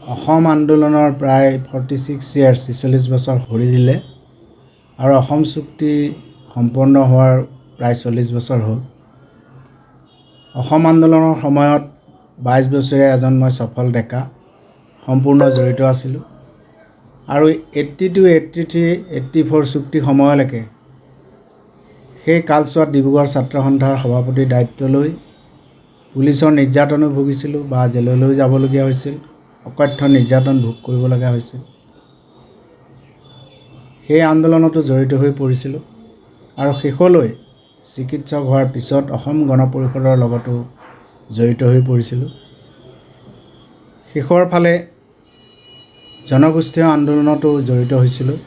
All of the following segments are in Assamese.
অসম আন্দোলনৰ প্ৰায় 46 ইয়াৰ্ছ 46 বছৰ ভৰি দিলে আৰু অসম চুক্তি সম্পন্ন হোৱাৰ প্ৰায় 40 বছৰ হ'ল। অসম আন্দোলনৰ সময়ত 22 বছৰীয়া এজন মই সফল ডেকা সম্পূৰ্ণ জড়িত আছিলোঁ আৰু 82, 83, 84 চুক্তি সময়লৈকে সেই কালচোৱাত ডিব্ৰুগড় ছাত্ৰ সন্থাৰ সভাপতিৰ দায়িত্ব লৈ পুলিচৰ নিৰ্যাতনো ভুগিছিলোঁ বা জেললৈ যাবলগীয়া হৈছিল, অকথ্য নিৰ্যাতন ভোগ কৰিব লগা হৈছিল। সেই আন্দোলনতো জড়িত হৈ পৰিছিলোঁ আৰু শেষলৈ চিকিৎসক হোৱাৰ পিছত অসম গণ পৰিষদৰ লগতো জড়িত হৈ পৰিছিলোঁ। শেষৰ ফালে জনগোষ্ঠীয় আন্দোলনতো জড়িত হৈছিলোঁ।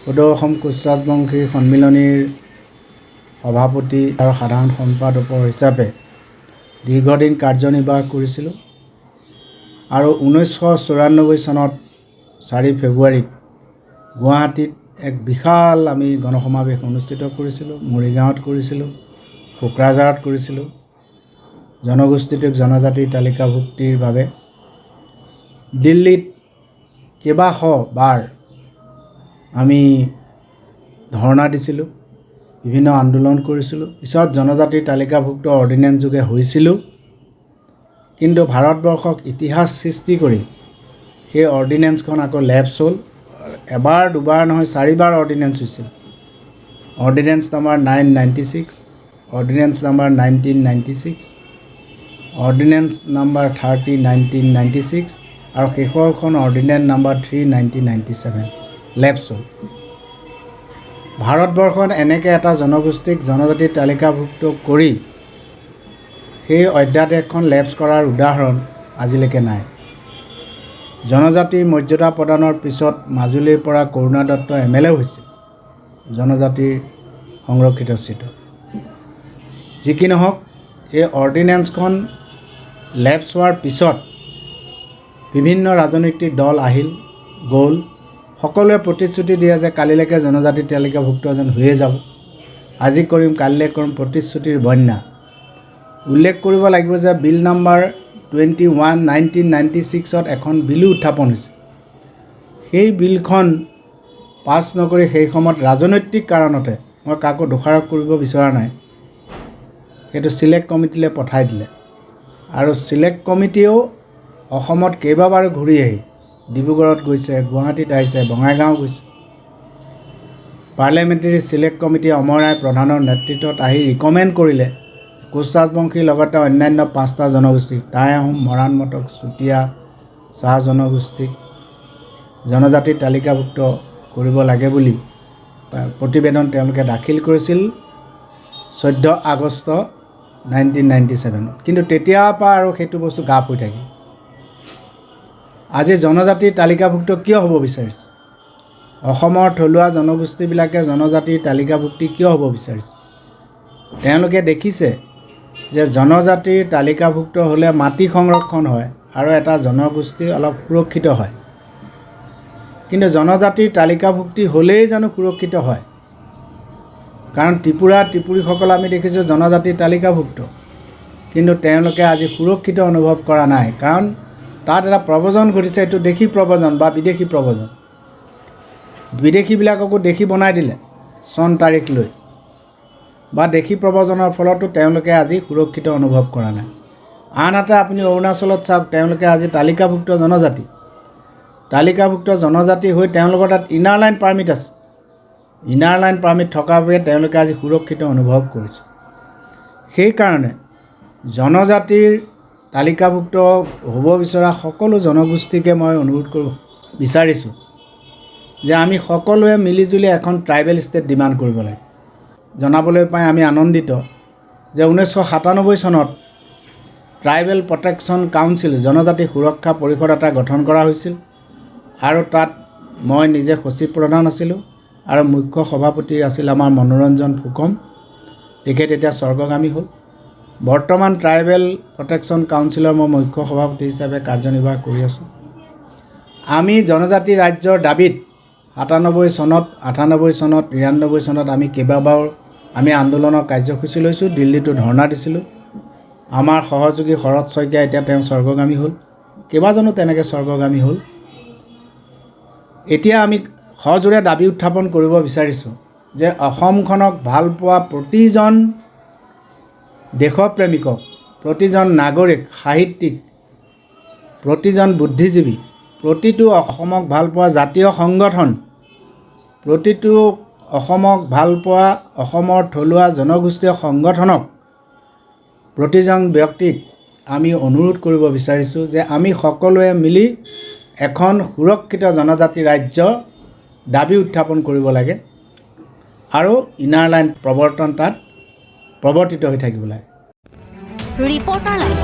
সদৌ অসম কোচ ৰাজবংশী সন্মিলনীৰ সভাপতি আৰু সাধাৰণ সম্পাদকৰ হিচাপে দীৰ্ঘদিন কাৰ্যনিৰ্বাহ কৰিছিলোঁ আৰু 1994 চনত 4 ফেব্ৰুৱাৰীত গুৱাহাটীত এক বিশাল আমি গণসমাৱেশ অনুষ্ঠিত কৰিছিলোঁ। মৰিগাঁৱত কৰিছিলোঁ, কোকৰাঝাৰত কৰিছিলোঁ। জনগোষ্ঠীটোক জনজাতিৰ তালিকাভুক্তিৰ বাবে দিল্লীত কেইবাশ বাৰ আমি ধৰ্ণা দিছিলোঁ, বিভিন্ন আন্দোলন কৰিছিলোঁ। পিছত জনজাতিৰ তালিকাভুক্ত অৰ্ডিনেঞ্চ যোগে হৈছিলোঁ, কিন্তু ভাৰতবৰ্ষক ইতিহাস সৃষ্টি কৰি সেই অৰ্ডিনেঞ্চখন আকৌ লেপছ হ'ল। এবাৰ দুবাৰ নহয় 4 বাৰ অৰ্ডিনেঞ্চ হৈছিল। Ordnance number 996, ordnance number 1996, ordnance number 30, 1996 আৰু শেষৰখন অৰ্ডিনেঞ্চ নাম্বাৰ 3, 1997 লেপছ হ'ল। ভাৰতবৰ্ষত এনেকৈ এটা জনগোষ্ঠীক জনজাতিৰ তালিকাভুক্ত কৰি সেই অধ্যাদেশখন লেপছ কৰাৰ উদাহৰণ আজিলৈকে নাই। জনজাতিৰ মৰ্যাদা প্ৰদানৰ পিছত মাজুলীৰ পৰা কৰুণা দত্ত MLA হৈছিল জনজাতিৰ সংৰক্ষিত চিটত। যি কি নহওক, এই অৰ্ডিনেঞ্চখন লেপছ হোৱাৰ পিছত বিভিন্ন ৰাজনৈতিক দল আহিল গ'ল, সকলোৱে প্ৰতিশ্ৰুতি দিয়ে যে কালিলৈকে জনজাতিৰ তালিকাভুক্ত যেন হৈয়ে যাব, আজি কৰিম কালিলৈ কৰিম, প্ৰতিশ্ৰুতিৰ বন্যা। উল্লেখ কৰিব লাগিব যে বিল নাম্বাৰ 21, 1996ত এখন বিলো উত্থাপন হৈছে। সেই বিলখন পাছ নকৰি সেই সময়ত ৰাজনৈতিক কাৰণতে, মই কাকো দোষাৰোপ কৰিব বিচৰা নাই, সেইটো চিলেক্ট কমিটিলৈ পঠাই দিলে আৰু চিলেক্ট কমিটিয়েও অসমত কেইবাবাৰো ঘূৰি আহি ডিব্ৰুগড়ত গৈছে, গুৱাহাটীত আহিছে, বঙাইগাঁও গৈছে। পাৰ্লিয়ামেণ্টাৰী চিলেক্ট কমিটি অমৰ ৰায় প্ৰধানৰ নেতৃত্বত আহি ৰিকমেণ্ড কৰিলে কোচ ৰাজবংশীৰ লগতে অন্যান্য 5টা জনগোষ্ঠীক, টাই আহোম, মৰাণ, মটক, চুতীয়া, চাহ জনগোষ্ঠীক জনজাতিৰ তালিকাভুক্ত কৰিব লাগে বুলি প্ৰতিবেদন তেওঁলোকে দাখিল কৰিছিল 14 আগষ্ট 1997। কিন্তু তেতিয়াৰ পৰা আৰু সেইটো বস্তু গাপ হৈ থাকিল। আজি জনজাতিৰ তালিকাভুক্ত কিয় হ'ব বিচাৰিছে? অসমৰ থলুৱা জনগোষ্ঠীবিলাকে জনজাতিৰ তালিকাভুক্তি কিয় হ'ব বিচাৰিছে? তেওঁলোকে দেখিছে যে জনজাতিৰ তালিকাভুক্ত হ'লে মাটি সংৰক্ষণ হয় আৰু এটা জনগোষ্ঠী অলপ সুৰক্ষিত হয়। কিন্তু জনজাতিৰ তালিকাভুক্তি হ'লেই জানো সুৰক্ষিত হয়? কাৰণ ত্ৰিপুৰীসকল আমি দেখিছোঁ জনজাতিৰ তালিকাভুক্ত, কিন্তু তেওঁলোকে আজি সুৰক্ষিত অনুভৱ কৰা নাই, কাৰণ তাত এটা প্ৰব্ৰজন ঘটিছে। এইটো দেশী প্ৰব্ৰজন বা বিদেশী প্ৰব্ৰজন। বিদেশীবিলাককো দেশী বনাই দিলে চন তাৰিখ লৈ, বা দেশী প্ৰব্ৰজনৰ ফলতো তেওঁলোকে আজি সুৰক্ষিত অনুভৱ কৰা নাই। আনহাতে আপুনি অৰুণাচলত চাওক, তেওঁলোকে আজি তালিকাভুক্ত জনজাতি হৈ তেওঁলোকৰ তাত ইনাৰ লাইন পাৰ্মিট আছে। ইনাৰ লাইন পাৰ্মিট থকাৰ বাবে তেওঁলোকে আজি সুৰক্ষিত অনুভৱ কৰিছে। সেইকাৰণে জনজাতিৰ তালিকাভুক্ত হ'ব বিচৰা সকলো জনগোষ্ঠীকে মই অনুৰোধ কৰিব বিচাৰিছোঁ যে আমি সকলোৱে মিলিজুলি এখন ট্ৰাইবেল ষ্টেট ডিমাণ্ড কৰিব লাগে। জনাবলৈ পাই আমি আনন্দিত যে 1997 চনত ট্ৰাইবেল প্ৰটেকশ্যন কাউন্সিল, জনজাতি সুৰক্ষা পৰিষদ এটা গঠন কৰা হৈছিল আৰু তাত মই নিজে সচিব প্ৰধান আছিলোঁ আৰু মুখ্য সভাপতি আছিল আমাৰ মনোৰঞ্জন ফুকন। তেখেত এতিয়া স্বৰ্গগামী হ'ল। বৰ্তমান ট্ৰাইবেল প্ৰটেকশ্যন কাউন্সিলৰ মই মুখ্য সভাপতি হিচাপে কাৰ্যনিৰ্বাহ কৰি আছোঁ। আমি জনজাতি ৰাজ্যৰ দাবীত 97 চনত, 98 চনত, 99 চনত আমি কেইবাবাৰ আন্দোলনৰ কাৰ্যসূচী লৈছোঁ, দিল্লীতো ধৰ্ণা দিছিলোঁ। আমাৰ সহযোগী শৰৎ শইকীয়া, এতিয়া তেওঁ স্বৰ্গগামী হ'ল। কেইবাজনো তেনেকৈ স্বৰ্গগামী হ'ল। এতিয়া আমি সজোৰে দাবী উত্থাপন কৰিব বিচাৰিছোঁ যে অসমখনক ভাল পোৱা প্ৰতিজন দেশপ্ৰেমিকক, প্ৰতিজন নাগৰিক, সাহিত্যিক, প্ৰতিজন বুদ্ধিজীৱী, প্ৰতিটো অসমক ভাল পোৱা জাতীয় সংগঠন, প্ৰতিটো অসমক ভাল পোৱা অসমৰ থলুৱা জনগোষ্ঠীয় সংগঠনক, প্ৰতিজন ব্যক্তিক আমি অনুৰোধ কৰিব বিচাৰিছোঁ যে আমি সকলোৱে মিলি এখন সুৰক্ষিত জনজাতি ৰাজ্য দাবী উত্থাপন কৰিব লাগে আৰু ইনাৰ লাইন প্ৰৱৰ্তন তাত প্ৰৱৰ্তিত হৈ থাকিব লাগে। Reporter live